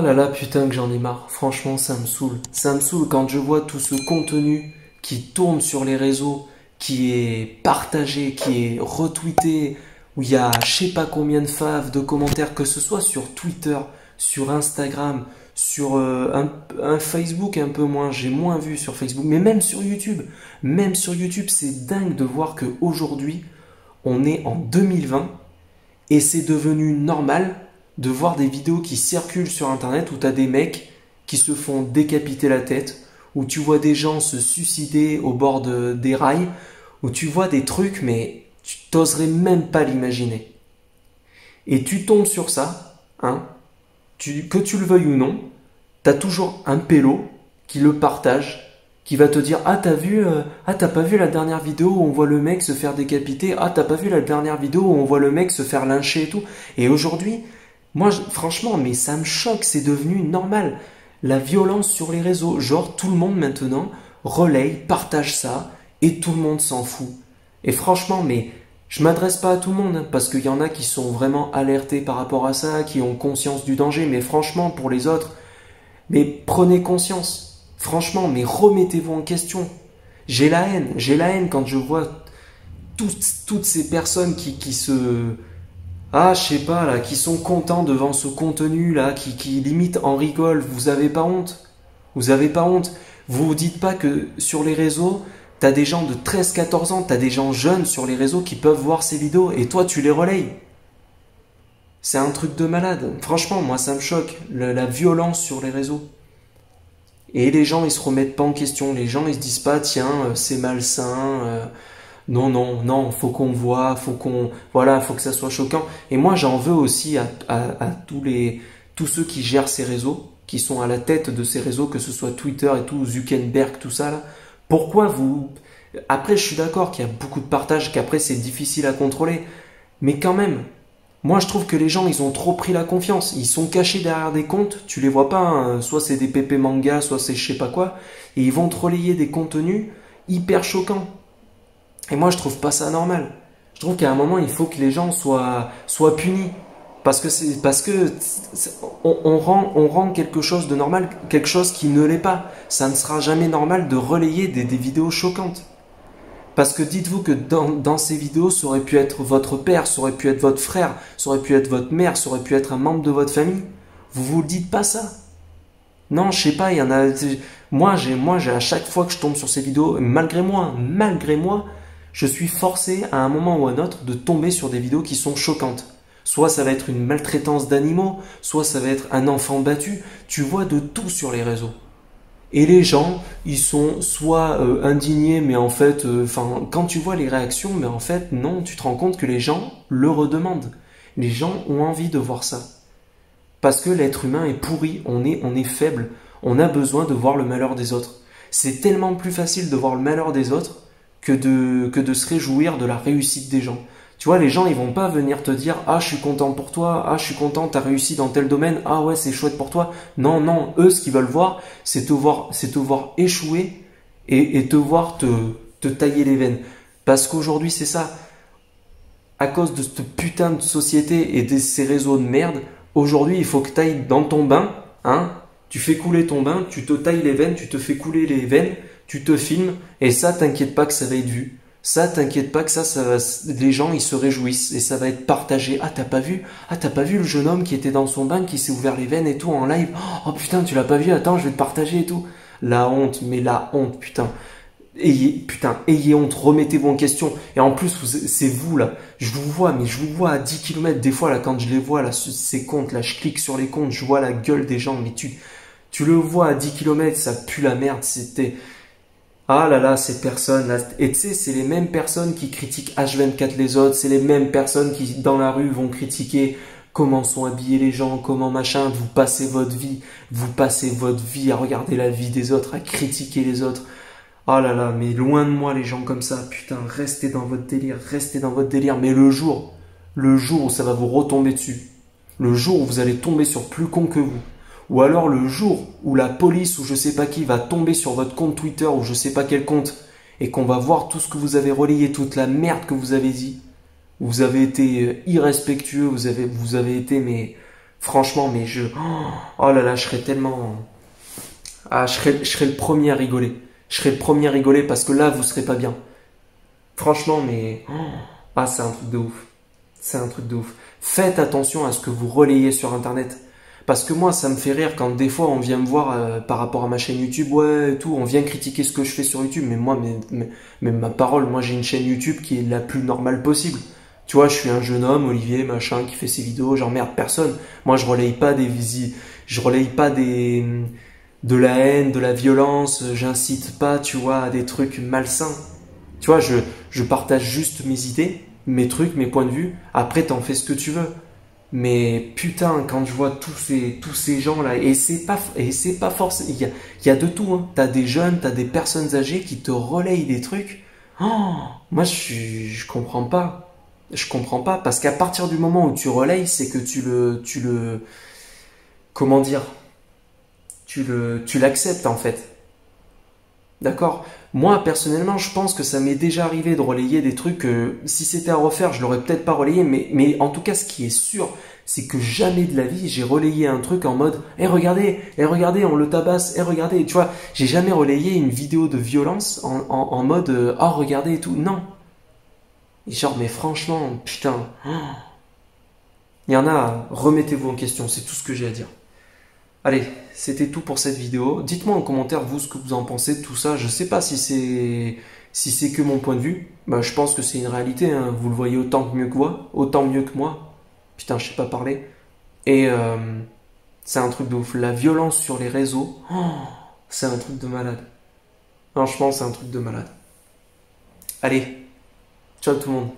Ah là là, putain que j'en ai marre. Franchement, ça me saoule. Ça me saoule quand je vois tout ce contenu qui tourne sur les réseaux, qui est partagé, qui est retweeté, où il y a je sais pas combien de faves, de commentaires, que ce soit sur Twitter, sur Instagram, sur un Facebook un peu moins, j'ai moins vu sur Facebook, mais même sur YouTube. Même sur YouTube, c'est dingue de voir qu'aujourd'hui, on est en 2020 et c'est devenu normal de voir des vidéos qui circulent sur internet où tu as des mecs qui se font décapiter la tête, où tu vois des gens se suicider au bord des rails, où tu vois des trucs mais tu t'oserais même pas l'imaginer. Et tu tombes sur ça, hein, que tu le veuilles ou non, tu as toujours un pélo qui le partage, qui va te dire ah t'as pas vu la dernière vidéo où on voit le mec se faire décapiter, ah t'as pas vu la dernière vidéo où on voit le mec se faire lyncher et tout. Et aujourd'hui, moi franchement, mais ça me choque, c'est devenu normal. La violence sur les réseaux, genre tout le monde maintenant relaye, partage ça et tout le monde s'en fout. Et franchement, mais je m'adresse pas à tout le monde, hein, parce qu'il y en a qui sont vraiment alertés par rapport à ça, qui ont conscience du danger, mais franchement pour les autres, mais prenez conscience, franchement, mais remettez-vous en question. J'ai la haine quand je vois toutes ces personnes qui se... Ah, je sais pas, là, qui sont contents devant ce contenu, là, qui limite en rigolent. Vous avez pas honte? Vous avez pas honte? Vous vous dites pas que sur les réseaux, t'as des gens de 13-14 ans, t'as des gens jeunes sur les réseaux qui peuvent voir ces vidéos, et toi, tu les relayes. C'est un truc de malade. Franchement, moi, ça me choque, la violence sur les réseaux. Et les gens, ils se remettent pas en question. Les gens, ils se disent pas, tiens, c'est malsain. Non, non, non, faut qu'on voit, voilà, faut que ça soit choquant. Et moi, j'en veux aussi à tous ceux qui gèrent ces réseaux, qui sont à la tête de ces réseaux, que ce soit Twitter et tout, Zuckerberg, tout ça là. Pourquoi vous... Après, je suis d'accord qu'il y a beaucoup de partage, qu'après c'est difficile à contrôler. Mais quand même, moi, je trouve que les gens, ils ont trop pris la confiance. Ils sont cachés derrière des comptes. Tu les vois pas, hein. Soit c'est des pépés manga, soit c'est je sais pas quoi. Et ils vont te relayer des contenus hyper choquants. Et moi, je trouve pas ça normal. Je trouve qu'à un moment, il faut que les gens soient punis. On rend quelque chose de normal, quelque chose qui ne l'est pas. Ça ne sera jamais normal de relayer des vidéos choquantes. Parce que dites-vous que dans ces vidéos, ça aurait pu être votre père, ça aurait pu être votre frère, ça aurait pu être votre mère, ça aurait pu être un membre de votre famille. Vous dites pas ça. Non, je sais pas, il y en a... à chaque fois que je tombe sur ces vidéos, malgré moi, je suis forcé à un moment ou à un autre de tomber sur des vidéos qui sont choquantes. Soit ça va être une maltraitance d'animaux, soit ça va être un enfant battu. Tu vois de tout sur les réseaux. Et les gens, ils sont soit indignés, mais en fait, quand tu vois les réactions, mais en fait, non, tu te rends compte que les gens le redemandent. Les gens ont envie de voir ça. Parce que l'être humain est pourri, on est faible, on a besoin de voir le malheur des autres. C'est tellement plus facile de voir le malheur des autres que de se réjouir de la réussite des gens. Tu vois, les gens, ils vont pas venir te dire « Ah, je suis content pour toi, ah, je suis content, t'as réussi dans tel domaine, ah ouais, c'est chouette pour toi. » Non, non, eux, ce qu'ils veulent voir, c'est te voir échouer et te voir te tailler les veines. Parce qu'aujourd'hui, c'est ça. À cause de cette putain de société et de ces réseaux de merde, aujourd'hui, il faut que tu ailles dans ton bain, hein, tu fais couler ton bain, tu te tailles les veines, tu te fais couler les veines, tu te filmes, et ça, t'inquiète pas que ça va être vu. Ça, t'inquiète pas que les gens, ils se réjouissent, et ça va être partagé. Ah, t'as pas vu? Ah, t'as pas vu le jeune homme qui était dans son bain, qui s'est ouvert les veines et tout en live? Oh putain, tu l'as pas vu? Attends, je vais te partager et tout. La honte, mais la honte, putain. Ayez honte, remettez-vous en question. Et en plus, c'est vous là, je vous vois, mais je vous vois à 10 km. Des fois, là, quand je les vois, là, ces comptes, là, je clique sur les comptes, je vois la gueule des gens, mais tu le vois à 10 km, ça pue la merde. Ah là là, ces personnes là. Et tu sais, c'est les mêmes personnes qui critiquent H24 les autres, c'est les mêmes personnes qui, dans la rue, vont critiquer comment sont habillés les gens, comment machin. Vous passez votre vie à regarder la vie des autres, à critiquer les autres. Oh là là, mais loin de moi les gens comme ça, putain, restez dans votre délire, mais le jour où ça va vous retomber dessus, le jour où vous allez tomber sur plus con que vous, ou alors le jour où la police ou je sais pas qui va tomber sur votre compte Twitter ou je sais pas quel compte, et qu'on va voir tout ce que vous avez relayé, toute la merde que vous avez dit, vous avez été irrespectueux, vous avez été, mais Franchement, mais oh là là, je serais tellement... Ah, je serais le premier à rigoler. Je serais le premier à rigoler parce que là, vous serez pas bien. Franchement, mais... Ah, c'est un truc de ouf. C'est un truc de ouf. Faites attention à ce que vous relayez sur Internet. Parce que moi, ça me fait rire quand des fois on vient me voir par rapport à ma chaîne YouTube, ouais, et tout, on vient critiquer ce que je fais sur YouTube. Mais moi, mais ma parole, moi j'ai une chaîne YouTube qui est la plus normale possible. Tu vois, je suis un jeune homme, Olivier, machin, qui fait ses vidéos, j'emmerde personne. Moi, je relaye pas de la haine, de la violence, j'incite pas, tu vois, à des trucs malsains. Tu vois, je partage juste mes idées, mes trucs, mes points de vue. Après, t'en fais ce que tu veux. Mais putain, quand je vois tous ces gens-là, et c'est pas forcément, il y a de tout, hein. T'as des jeunes, t'as des personnes âgées qui te relayent des trucs. Oh, moi, je comprends pas. Je comprends pas, parce qu'à partir du moment où tu relayes, c'est que comment dire, tu l'acceptes en fait. D'accord? Moi, personnellement, je pense que ça m'est déjà arrivé de relayer des trucs que, si c'était à refaire, je l'aurais peut-être pas relayé, mais en tout cas, ce qui est sûr, c'est que jamais de la vie, j'ai relayé un truc en mode, eh regardez, on le tabasse, regardez, tu vois, j'ai jamais relayé une vidéo de violence en mode, oh, regardez et tout. Non. Et genre, mais franchement, putain, il y en a, remettez-vous en question, c'est tout ce que j'ai à dire. Allez, c'était tout pour cette vidéo. Dites-moi en commentaire, vous, ce que vous en pensez de tout ça. Je sais pas si c'est que mon point de vue. Bah, je pense que c'est une réalité, hein. Vous le voyez autant mieux que moi. Putain, je sais pas parler. Et c'est un truc de ouf. La violence sur les réseaux, c'est un truc de malade. Franchement, c'est un truc de malade. Allez, ciao tout le monde.